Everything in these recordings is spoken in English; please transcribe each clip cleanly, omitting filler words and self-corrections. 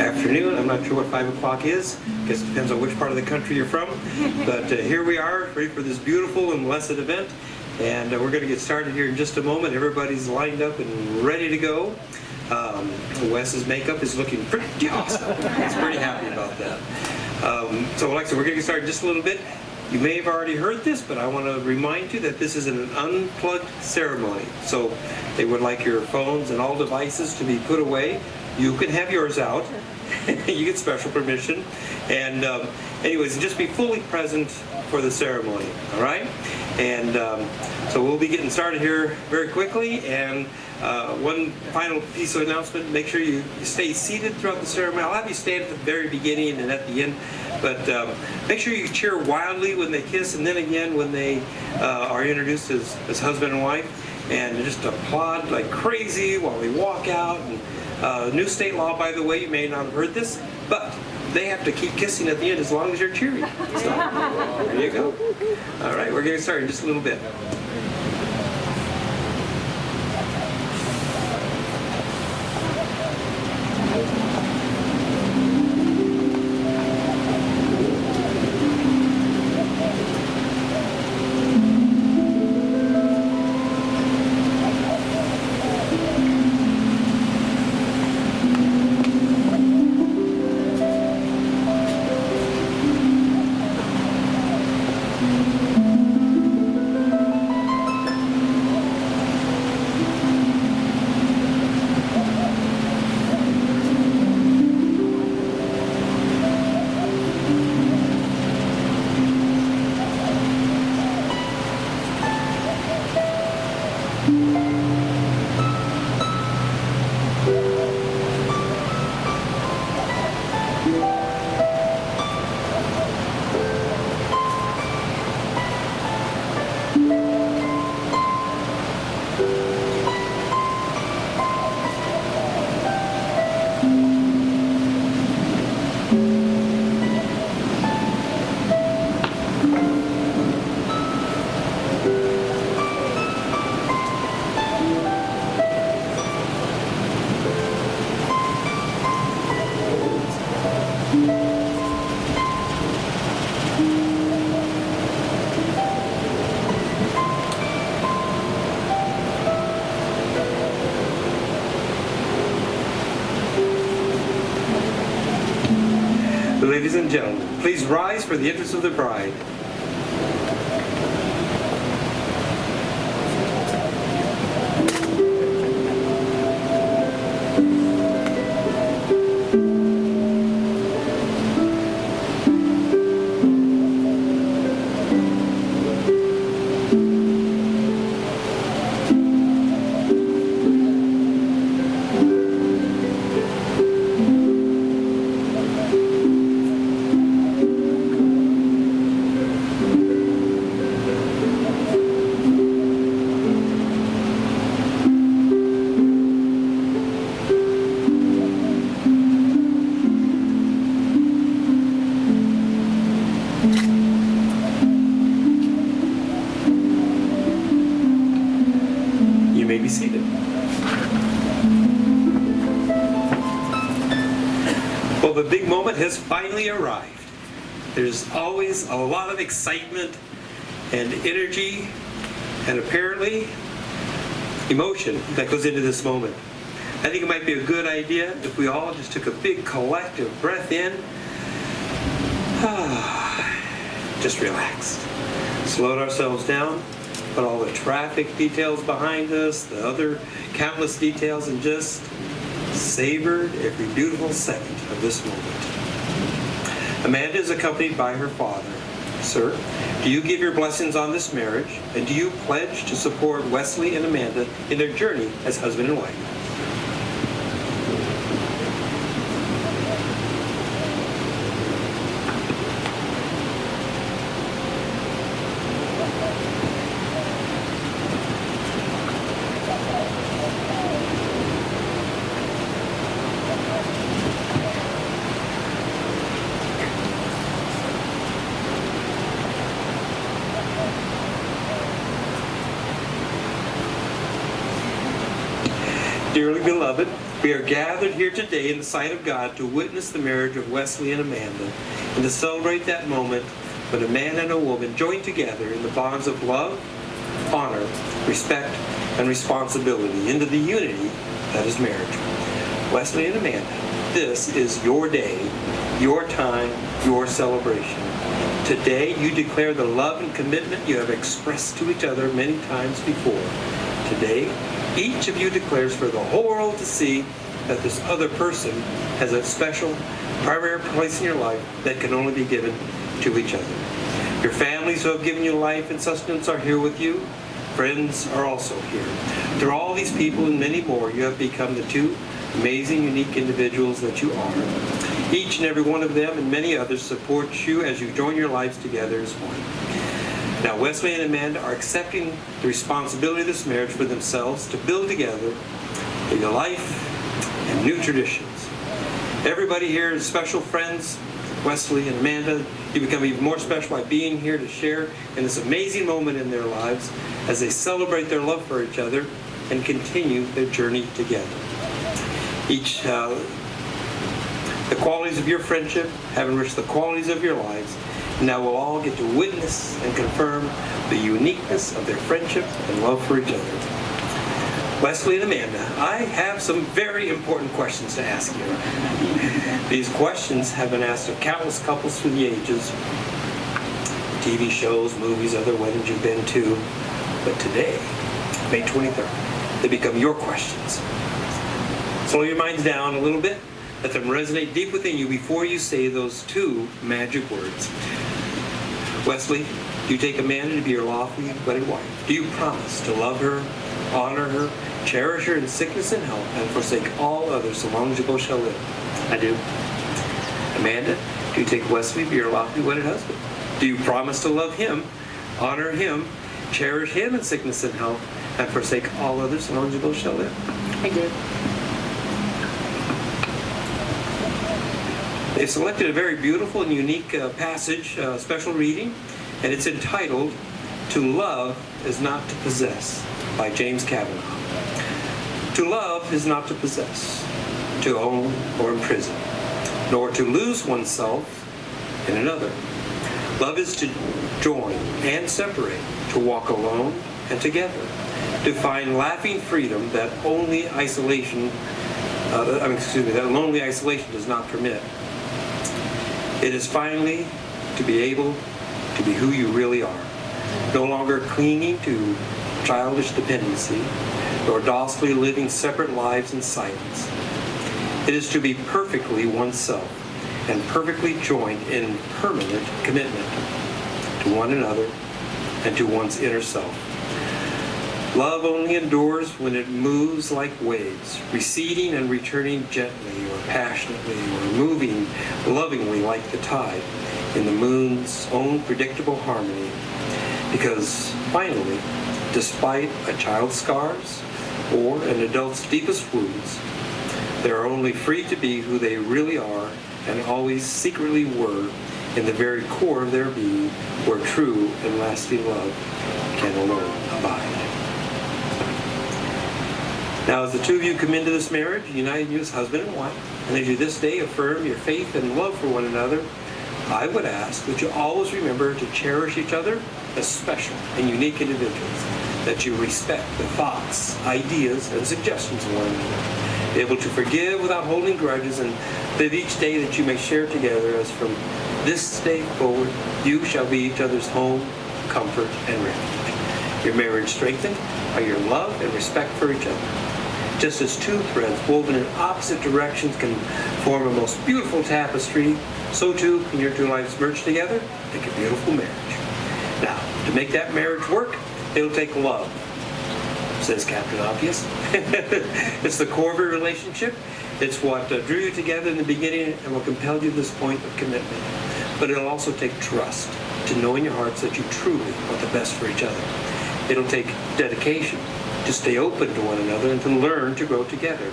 afternoon. I'm not sure what 5 o'clock is. Guess it depends on which part of the country you're from. But here we are, ready for this beautiful and blessed event. And we're going to get started here in just a moment. Everybody's lined up and ready to go. Wes's makeup is looking pretty awesome. He's pretty happy about that. So like I said, we're going to get started in just a little bit. You may have already heard this, but I want to remind you that this is an unplugged ceremony. So they would like your phones and all devices to be put away. You can have yours out. You get special permission. And anyways, just be fully present for the ceremony, all right? And so we'll be getting started here very quickly. And one final piece of announcement, make sure you stay seated throughout the ceremony. I'll have you stand at the very beginning and at the end, but make sure you cheer wildly when they kiss, and then again when they are introduced as husband and wife, and just applaud like crazy while they walk out. And new state law, by the way, you may not have heard this, but they have to keep kissing at the end as long as you're cheering. So there you go. All right, we're getting started in just a little bit. Ladies and gentlemen, please rise for the entrance of the bride. Be seated. Well, the big moment has finally arrived. There's always a lot of excitement and energy and apparently emotion that goes into this moment. I think it might be a good idea if we all just took a big collective breath in. Just relaxed. Slowed ourselves down. Put all the traffic details behind us, the other countless details, and just savored every beautiful second of this moment. Amanda is accompanied by her father. Sir, do you give your blessings on this marriage, and do you pledge to support Wesley and Amanda in their journey as husband and wife? Dearly beloved, We are gathered here today in the sight of God to witness the marriage of Wesley and Amanda and to celebrate that moment when a man and a woman join together in the bonds of love, honor, respect, and responsibility into the unity that is marriage. Wesley and Amanda, this is your day, your time, your celebration. Today you declare the love and commitment you have expressed to each other many times before. Today, each of you declares for the whole world to see that this other person has a special, primary place in your life that can only be given to each other. Your families who have given you life and sustenance are here with you. Friends are also here. Through all these people and many more, you have become the two amazing, unique individuals that you are. Each and every one of them and many others support you as you join your lives together as one. Now, Wesley and Amanda are accepting the responsibility of this marriage for themselves to build together a life and new traditions. Everybody here is special friends. Wesley and Amanda, you become even more special by being here to share in this amazing moment in their lives as they celebrate their love for each other and continue their journey together. The qualities of your friendship have enriched the qualities of your lives, and now we'll all get to witness and confirm the uniqueness of their friendship and love for each other. Wesley and Amanda, I have some very important questions to ask you. These questions have been asked of countless couples through the ages, TV shows, movies, other weddings you've been to, but today, May 23rd, they become your questions. Slow your minds down a little bit. Let them resonate deep within you before you say those two magic words. Wesley, do you take Amanda to be your lawfully wedded wife? Do you promise to love her, honor her, cherish her in sickness and health, and forsake all others so long as you both shall live? I do. Amanda, do you take Wesley to be your lawfully wedded husband? Do you promise to love him, honor him, cherish him in sickness and health, and forsake all others so long as you both shall live? I do. They've selected a very beautiful and unique passage, special reading, and it's entitled, "To Love is Not to Possess," by James Kavanaugh. To love is not to possess, to own or imprison, nor to lose oneself in another. Love is to join and separate, to walk alone and together, to find laughing freedom that lonely isolation does not permit. It is finally to be able to be who you really are, no longer clinging to childish dependency, nor docilely living separate lives in silence. It is to be perfectly oneself and perfectly joined in permanent commitment to one another and to one's inner self. Love only endures when it moves like waves, receding and returning gently or passionately, or moving lovingly like the tide in the moon's own predictable harmony. Because finally, despite a child's scars or an adult's deepest wounds, they are only free to be who they really are and always secretly were in the very core of their being, where true and lasting love can alone abide. Now, as the two of you come into this marriage, united you as husband and wife, and as you this day affirm your faith and love for one another, I would ask that you always remember to cherish each other as special and unique individuals, that you respect the thoughts, ideas, and suggestions of one another, be able to forgive without holding grudges, and live each day that you may share together, as from this day forward, you shall be each other's home, comfort, and refuge. Your marriage strengthened by your love and respect for each other. Just as two threads woven in opposite directions can form a most beautiful tapestry, so too can your two lives merge together, make a beautiful marriage. Now, to make that marriage work, it'll take love, says Captain Obvious. It's the core of your relationship. It's what drew you together in the beginning and will compel you to this point of commitment. But it'll also take trust, to know in your hearts that you truly want the best for each other. It'll take dedication, to stay open to one another and to learn to grow together.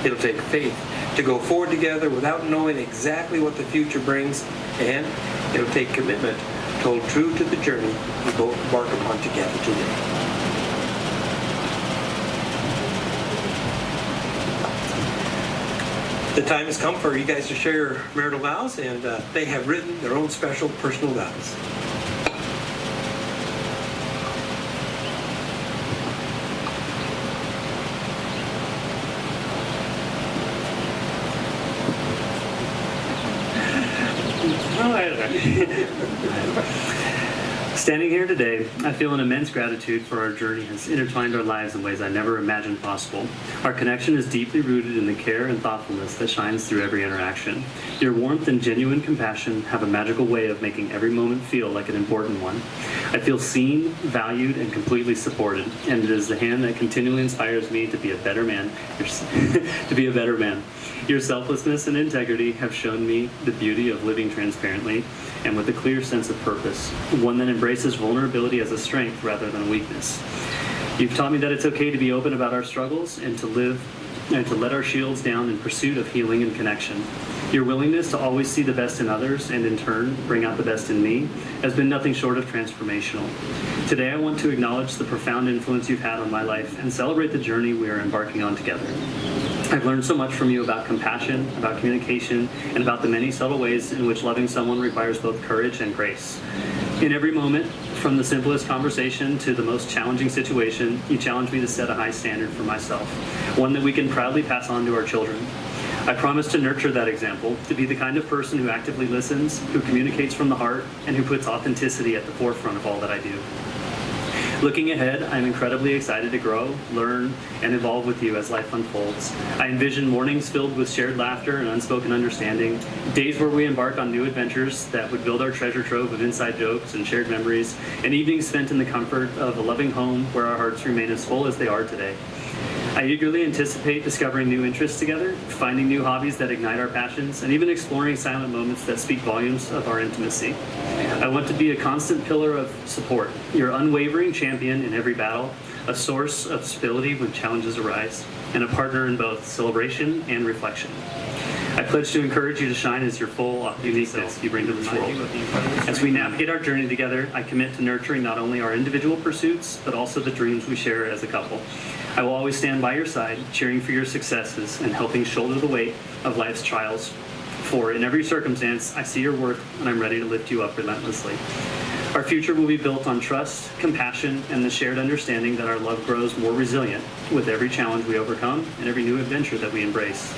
It'll take faith to go forward together without knowing exactly what the future brings, and it'll take commitment to hold true to the journey we both embark upon together today. The time has come for you guys to share your marital vows, and they have written their own special personal vows. Standing here today, I feel an immense gratitude for our journey has intertwined our lives in ways I never imagined possible. Our connection is deeply rooted in the care and thoughtfulness that shines through every interaction. Your warmth and genuine compassion have a magical way of making every moment feel like an important one. I feel seen, valued, and completely supported, and it is the hand that continually inspires me to be a better man. Your selflessness and integrity have shown me the beauty of living transparently and with a clear sense of purpose, one that embraces vulnerability as a strength rather than a weakness. You've taught me that it's okay to be open about our struggles and to let our shields down in pursuit of healing and connection. Your willingness to always see the best in others and in turn bring out the best in me has been nothing short of transformational. Today I want to acknowledge the profound influence you've had on my life and celebrate the journey we are embarking on together. I've learned so much from you about compassion, about communication, and about the many subtle ways in which loving someone requires both courage and grace. In every moment, from the simplest conversation to the most challenging situation, you challenge me to set a high standard for myself, one that we can proudly pass on to our children. I promise to nurture that example, to be the kind of person who actively listens, who communicates from the heart, and who puts authenticity at the forefront of all that I do. Looking ahead, I'm incredibly excited to grow, learn, and evolve with you as life unfolds. I envision mornings filled with shared laughter and unspoken understanding, days where we embark on new adventures that would build our treasure trove of inside jokes and shared memories, and evenings spent in the comfort of a loving home where our hearts remain as full as they are today. I eagerly anticipate discovering new interests together, finding new hobbies that ignite our passions, and even exploring silent moments that speak volumes of our intimacy. I want to be a constant pillar of support, your unwavering champion in every battle, a source of stability when challenges arise, and a partner in both celebration and reflection. I pledge to encourage you to shine as your full, unique self you bring to this world. As we navigate our journey together, I commit to nurturing not only our individual pursuits, but also the dreams we share as a couple. I will always stand by your side, cheering for your successes and helping shoulder the weight of life's trials. For in every circumstance, I see your worth and I'm ready to lift you up relentlessly. Our future will be built on trust, compassion, and the shared understanding that our love grows more resilient with every challenge we overcome and every new adventure that we embrace.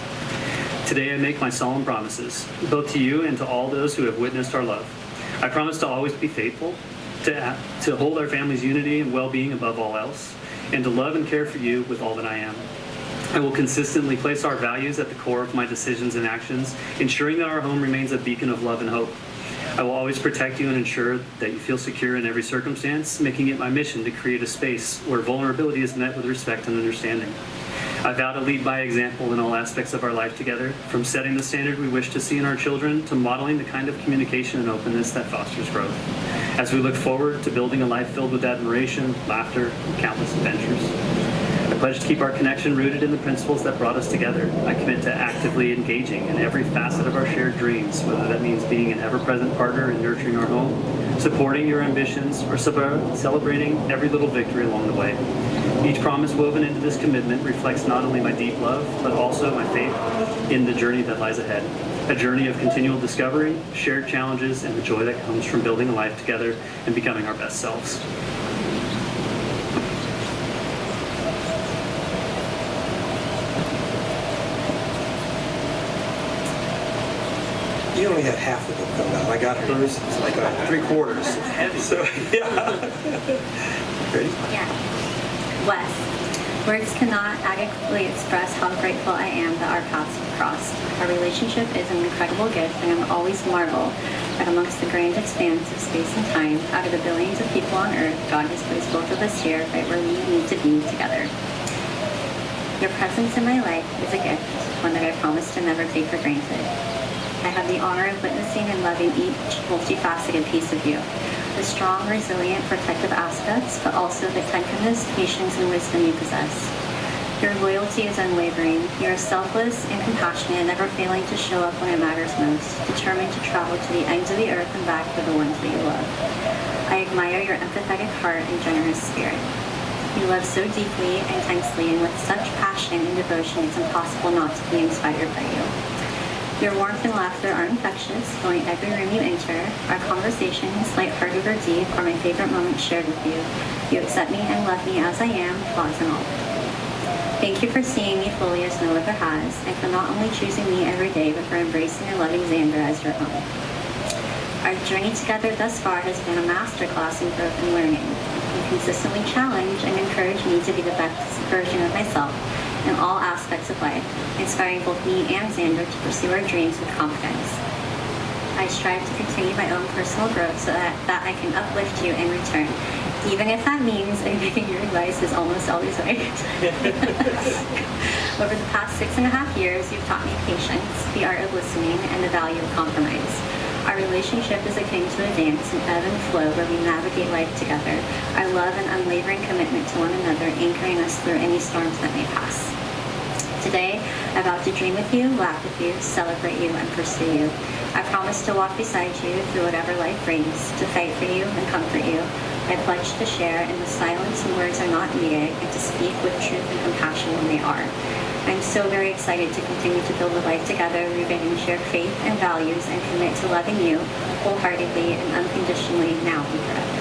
Today I make my solemn promises, both to you and to all those who have witnessed our love. I promise to always be faithful, to hold our family's unity and well-being above all else, and to love and care for you with all that I am. I will consistently place our values at the core of my decisions and actions, ensuring that our home remains a beacon of love and hope. I will always protect you and ensure that you feel secure in every circumstance, making it my mission to create a space where vulnerability is met with respect and understanding. I vow to lead by example in all aspects of our life together, from setting the standard we wish to see in our children to modeling the kind of communication and openness that fosters growth, as we look forward to building a life filled with admiration, laughter, and countless adventures. I pledge to keep our connection rooted in the principles that brought us together. I commit to actively engaging in every facet of our shared dreams, whether that means being an ever-present partner in nurturing our home, supporting your ambitions, or celebrating every little victory along the way. Each promise woven into this commitment reflects not only my deep love, but also my faith in the journey that lies ahead. A journey of continual discovery, shared challenges, and the joy that comes from building a life together and becoming our best selves. You only had half the book filled out. I got hers. It's like 3/4. It's heavy. So, yeah. Ready? Yeah. Wes, words cannot adequately express how grateful I am that our paths have crossed. Our relationship is an incredible gift, and I'm always marvel that amongst the grand expanse of space and time, out of the billions of people on Earth, God has placed both of us here right where we need to be together. Your presence in my life is a gift, one that I promise to never take for granted. I have the honor of witnessing and loving each multifaceted piece of you. The strong, resilient, protective aspects, but also the tenderness, patience, and wisdom you possess. Your loyalty is unwavering. You are selfless and compassionate, never failing to show up when it matters most, determined to travel to the ends of the earth and back for the ones that you love. I admire your empathetic heart and generous spirit. You love so deeply, intensely, and with such passion and devotion, it's impossible not to be inspired by you. Your warmth and laughter are infectious, filling every room you enter. Our conversations, lighthearted or deep, are my favorite moments shared with you. You accept me and love me as I am, flaws and all. Thank you for seeing me fully as no other has, and for not only choosing me every day, but for embracing and loving Xander as your own. Our journey together thus far has been a masterclass in growth and learning. You consistently challenge and encourage me to be the best version of myself in all aspects of life, inspiring both me and Xander to pursue our dreams with confidence. I strive to continue my own personal growth so that I can uplift you in return, even if that means admitting your advice is almost always right. Over the past 6.5 years, you've taught me patience, the art of listening, and the value of compromise. Our relationship is akin to a dance, an ebb and flow where we navigate life together, our love and unwavering commitment to one another anchoring us through any storms that may pass. Today, I vow to dream with you, laugh with you, celebrate you, and pursue you. I promise to walk beside you through whatever life brings, to fight for you and comfort you. I pledge to share in the silence when words are not needed, and to speak with truth and compassion when they are. I'm so very excited to continue to build a life together rooted in shared faith and values, and commit to loving you wholeheartedly and unconditionally now and forever.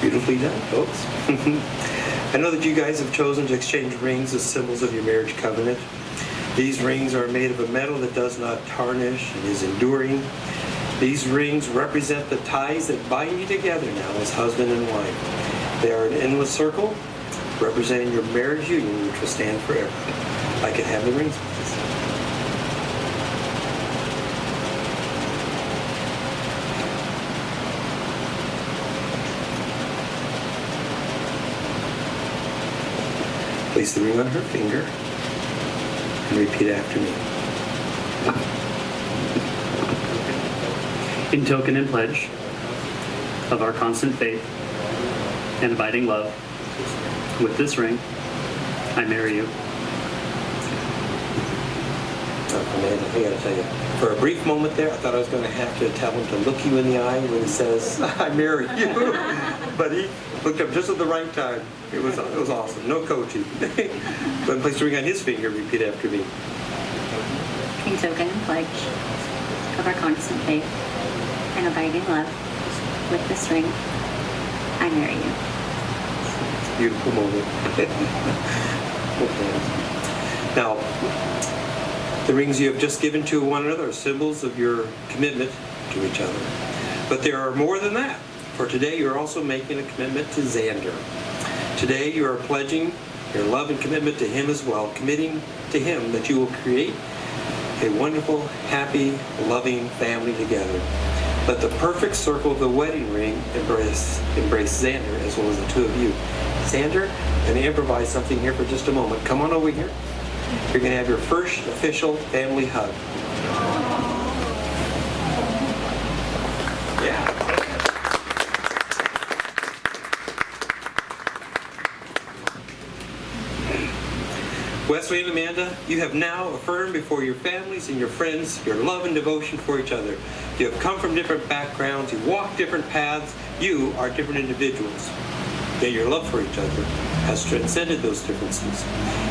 Beautifully done, folks. I know that you guys have chosen to exchange rings as symbols of your marriage covenant. These rings are made of a metal that does not tarnish and is enduring. These rings represent the ties that bind you together now as husband and wife. They are an endless circle representing your marriage union, which will stand forever. I can have the rings, please. Place the ring on her finger and repeat after me. In token and pledge of our constant faith and abiding love, with this ring, I marry you. Amanda, I gotta tell you, for a brief moment there, I thought I was going to have to tell him to look you in the eye when he says, I marry you. But he looked up just at the right time. It was awesome. No coaching. But place the ring on his finger, repeat after me. In token and pledge of our constant faith and abiding love, with this ring, I marry you. Beautiful moment. Okay. Now, the rings you have just given to one another are symbols of your commitment to each other. But there are more than that. For today, you're also making a commitment to Xander. Today, you are pledging your love and commitment to him as well, committing to him that you will create a wonderful, happy, loving family together. Let the perfect circle of the wedding ring embrace Xander as well as the two of you. Xander, I'm going to improvise something here for just a moment. Come on over here. You're going to have your first official family hug. Yeah. Wes and Amanda, you have now affirmed before your families and your friends your love and devotion for each other. You have come from different backgrounds, you walk different paths, you are different individuals. Yet your love for each other has transcended those differences.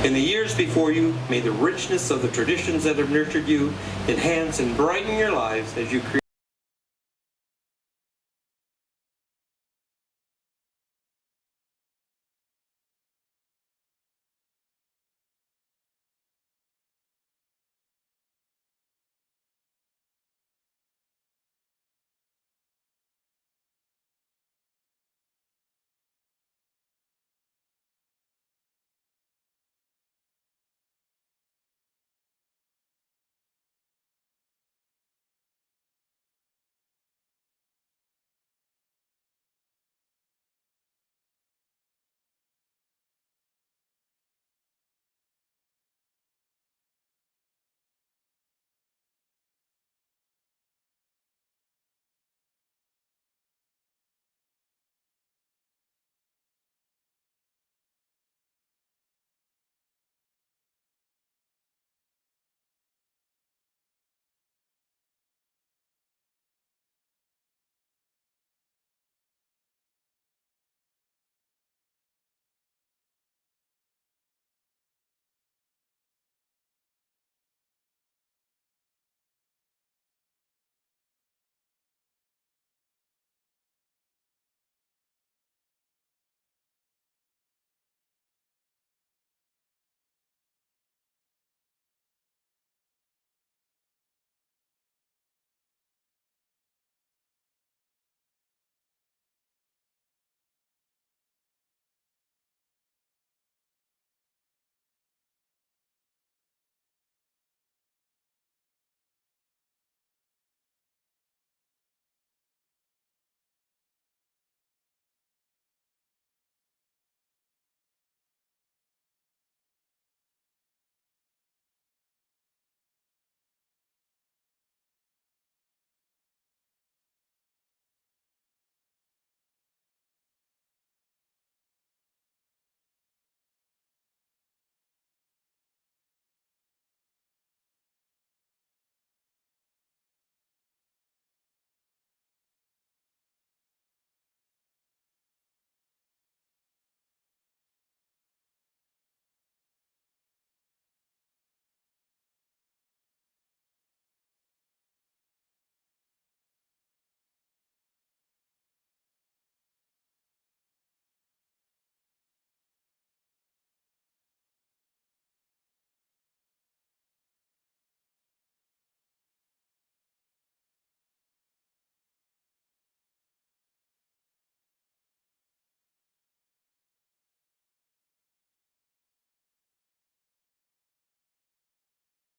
In the years before you, may the richness of the traditions that have nurtured you enhance and brighten your lives as you create